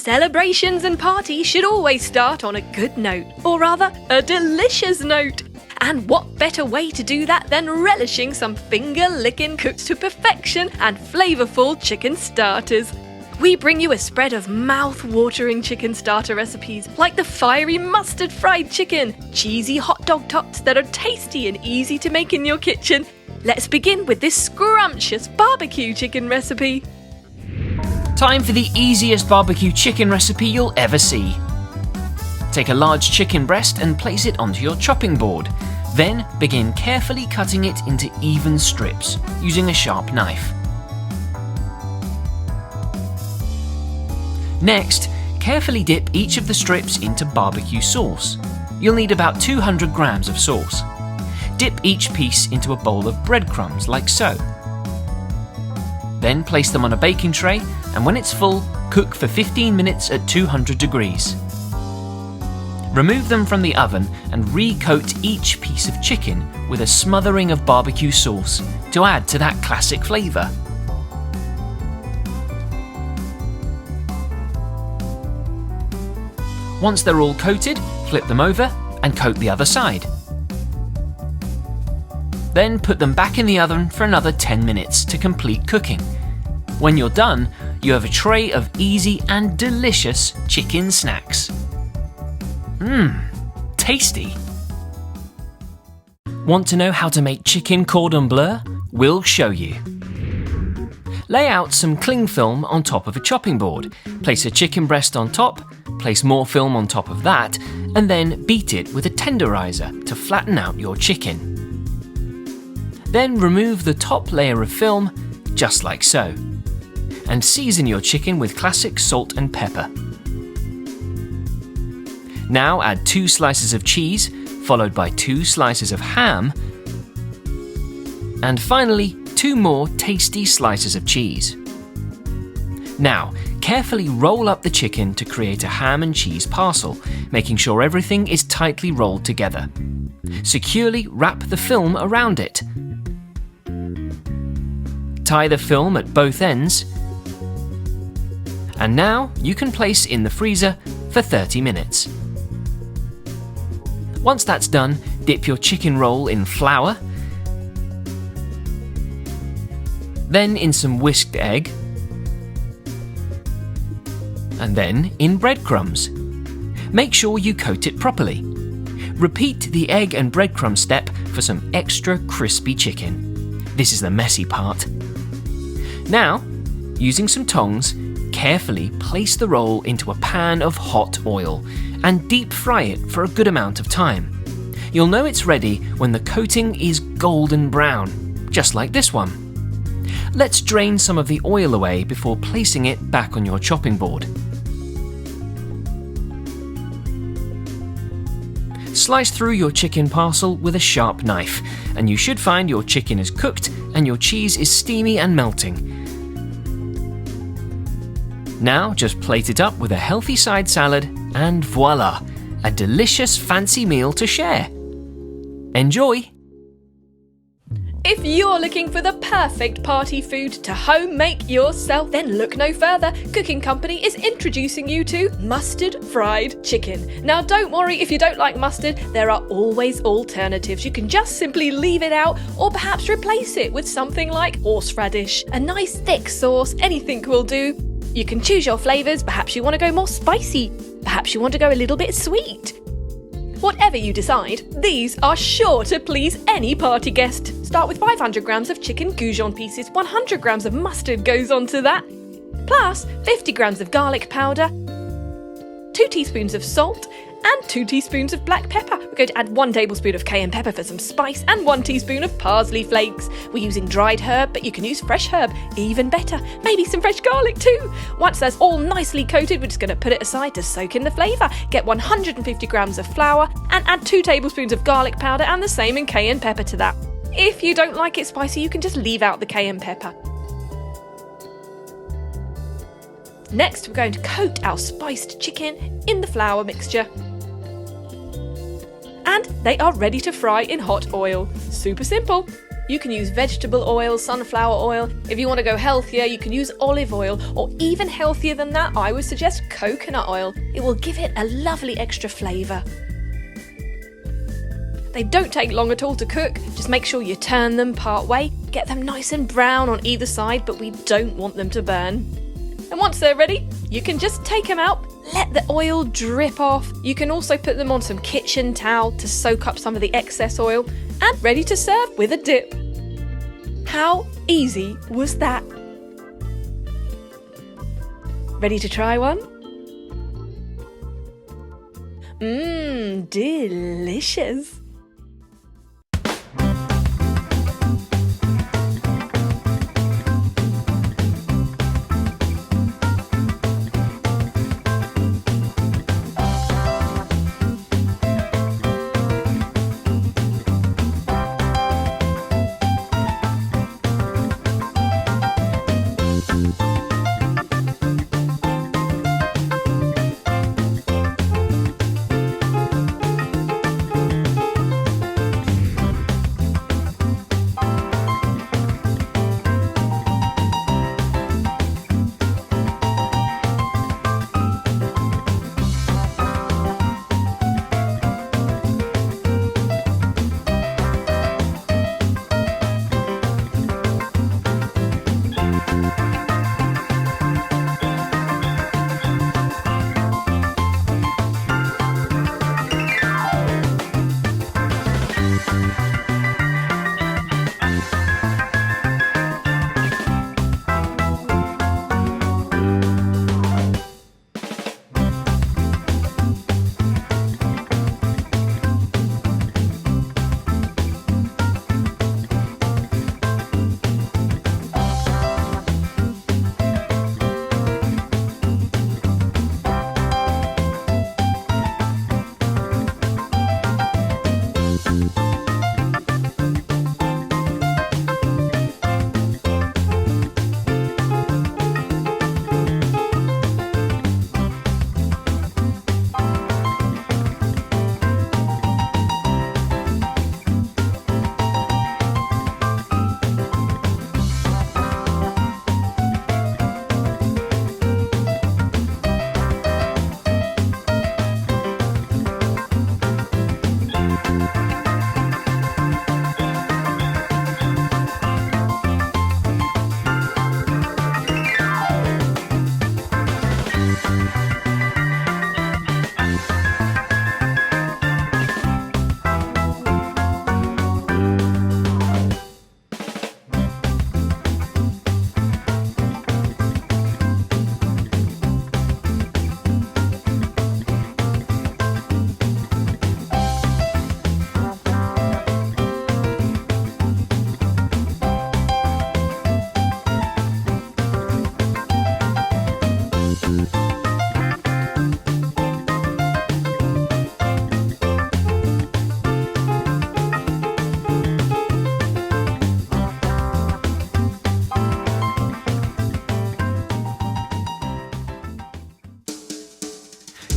Celebrations and parties should always start on a good note, or rather, a delicious note. And what better way to do that than relishing some finger-licking cooked to perfection and flavourful chicken starters. We bring you a spread of mouth-watering chicken starter recipes like the fiery mustard fried chicken, cheesy hot dog tots that are tasty and easy to make in your kitchen. Let's begin with this scrumptious barbecue chicken recipe. Time for the easiest barbecue chicken recipe you'll ever see. Take a large chicken breast and place it onto your chopping board. Then begin carefully cutting it into even strips using a sharp knife. Next, carefully dip each of the strips into barbecue sauce. You'll need about 200 grams of sauce. Dip each piece into a bowl of breadcrumbs like so. Then place them on a baking tray, and when it's full, cook for 15 minutes at 200 degrees. Remove them from the oven and recoat each piece of chicken with a smothering of barbecue sauce to add to that classic flavour. Once they're all coated, flip them over and coat the other side. Then put them back in the oven for another 10 minutes to complete cooking. When you're done, you have a tray of easy and delicious chicken snacks. Tasty! Want to know how to make chicken cordon bleu? We'll show you. Lay out some cling film on top of a chopping board. Place a chicken breast on top, place more film on top of that, and then beat it with a tenderizer to flatten out your chicken. Then remove the top layer of film, just like so. And season your chicken with classic salt and pepper. Now add 2 slices of cheese, followed by 2 slices of ham, and finally 2 more tasty slices of cheese. Now, carefully roll up the chicken to create a ham and cheese parcel, making sure everything is tightly rolled together. Securely wrap the film around it. Tie the film at both ends, and now you can place in the freezer for 30 minutes. Once that's done, dip your chicken roll in flour, then in some whisked egg, and then in breadcrumbs. Make sure you coat it properly. Repeat the egg and breadcrumb step for some extra crispy chicken. This is the messy part. Now, using some tongs, carefully place the roll into a pan of hot oil and deep fry it for a good amount of time. You'll know it's ready when the coating is golden brown, just like this one. Let's drain some of the oil away before placing it back on your chopping board. Slice through your chicken parcel with a sharp knife, and you should find your chicken is cooked and your cheese is steamy and melting. Now just plate it up with a healthy side salad, and voila! A delicious fancy meal to share. Enjoy! If you're looking for the perfect party food to home make yourself, then look no further. Cooking Company is introducing you to mustard fried chicken. Now don't worry if you don't like mustard, there are always alternatives. You can just simply leave it out or perhaps replace it with something like horseradish. A nice thick sauce, anything will do. You can choose your flavours, perhaps you want to go more spicy, perhaps you want to go a little bit sweet. Whatever you decide, these are sure to please any party guest. Start with 500 grams of chicken goujon pieces, 100 grams of mustard goes onto that, plus 50 grams of garlic powder, 2 teaspoons of salt, and 2 teaspoons of black pepper. We're going to add 1 tablespoon of cayenne pepper for some spice and 1 teaspoon of parsley flakes. We're using dried herb, but you can use fresh herb, even better. Maybe some fresh garlic too. Once that's all nicely coated, we're just going to put it aside to soak in the flavour. Get 150 grams of flour and add 2 tablespoons of garlic powder and the same in cayenne pepper to that. If you don't like it spicy, you can just leave out the cayenne pepper. Next, we're going to coat our spiced chicken in the flour mixture. And they are ready to fry in hot oil. Super simple. You can use vegetable oil, sunflower oil. If you want to go healthier, you can use olive oil, or even healthier than that, I would suggest coconut oil. It will give it a lovely extra flavour. They don't take long at all to cook. Just make sure you turn them part way. Get them nice and brown on either side, but we don't want them to burn. And once they're ready, you can just take them out, let the oil drip off. You can also put them on some kitchen towel to soak up some of the excess oil, and ready to serve with a dip. How easy was that? Ready to try one? Delicious.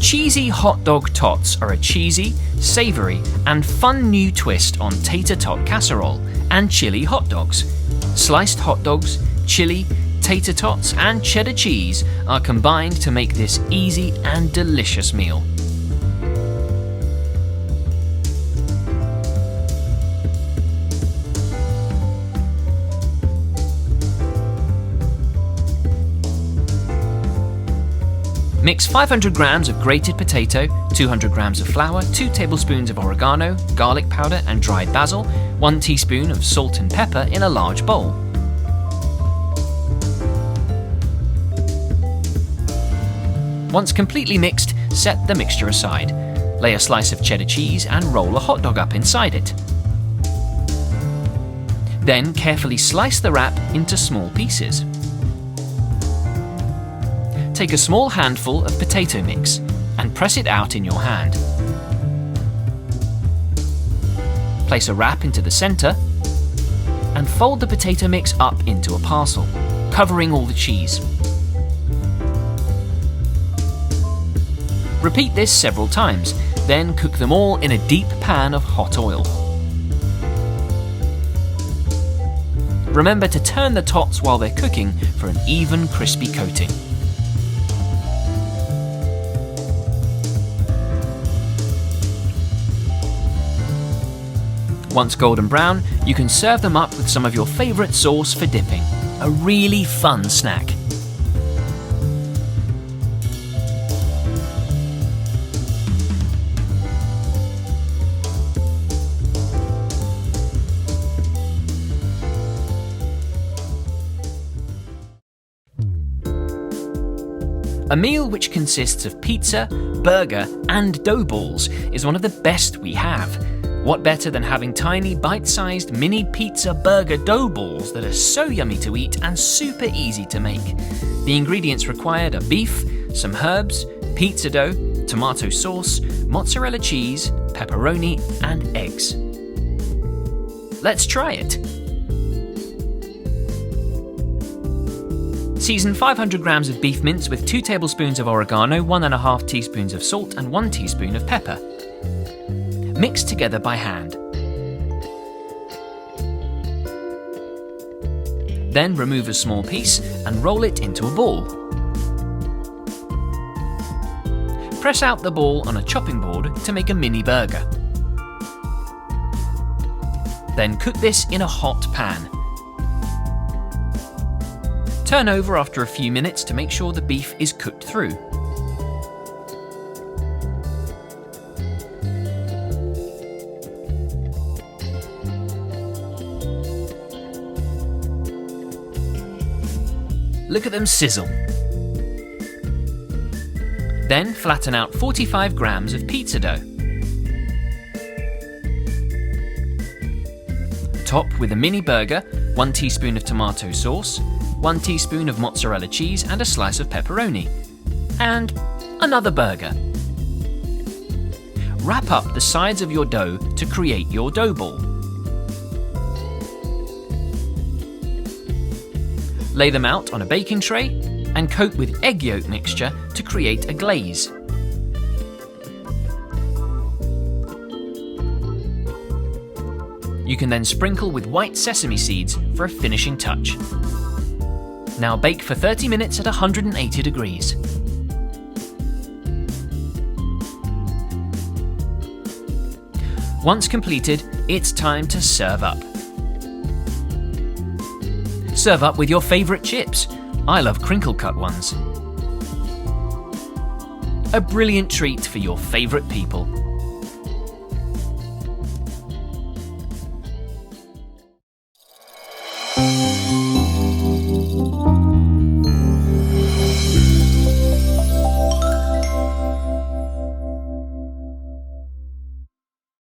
Cheesy hot dog tots are a cheesy, savoury and fun new twist on tater tot casserole and chili hot dogs. Sliced hot dogs, chili, tater tots and cheddar cheese are combined to make this easy and delicious meal. Mix 500 grams of grated potato, 200 grams of flour, 2 tablespoons of oregano, garlic powder and dried basil, 1 teaspoon of salt and pepper in a large bowl. Once completely mixed, set the mixture aside. Lay a slice of cheddar cheese and roll a hot dog up inside it. Then carefully slice the wrap into small pieces. Take a small handful of potato mix and press it out in your hand. Place a wrap into the centre and fold the potato mix up into a parcel, covering all the cheese. Repeat this several times, then cook them all in a deep pan of hot oil. Remember to turn the tots while they're cooking for an even crispy coating. Once golden brown, you can serve them up with some of your favourite sauce for dipping. A really fun snack. A meal which consists of pizza, burger, and dough balls is one of the best we have. What better than having tiny bite-sized mini pizza burger dough balls that are so yummy to eat and super easy to make. The ingredients required are beef, some herbs, pizza dough, tomato sauce, mozzarella cheese, pepperoni, and eggs. Let's try it. Season 500 grams of beef mince with 2 tablespoons of oregano, 1.5 teaspoons of salt, and 1 teaspoon of pepper. Mix together by hand. Then remove a small piece and roll it into a ball. Press out the ball on a chopping board to make a mini burger. Then cook this in a hot pan. Turn over after a few minutes to make sure the beef is cooked through. Look at them sizzle. Then flatten out 45 grams of pizza dough. Top with a mini burger, 1 teaspoon of tomato sauce, 1 teaspoon of mozzarella cheese and a slice of pepperoni. And another burger. Wrap up the sides of your dough to create your dough ball. Lay them out on a baking tray and coat with egg yolk mixture to create a glaze. You can then sprinkle with white sesame seeds for a finishing touch. Now bake for 30 minutes at 180 degrees. Once completed, it's time to serve up. Serve up with your favourite chips. I love crinkle cut ones. A brilliant treat for your favourite people.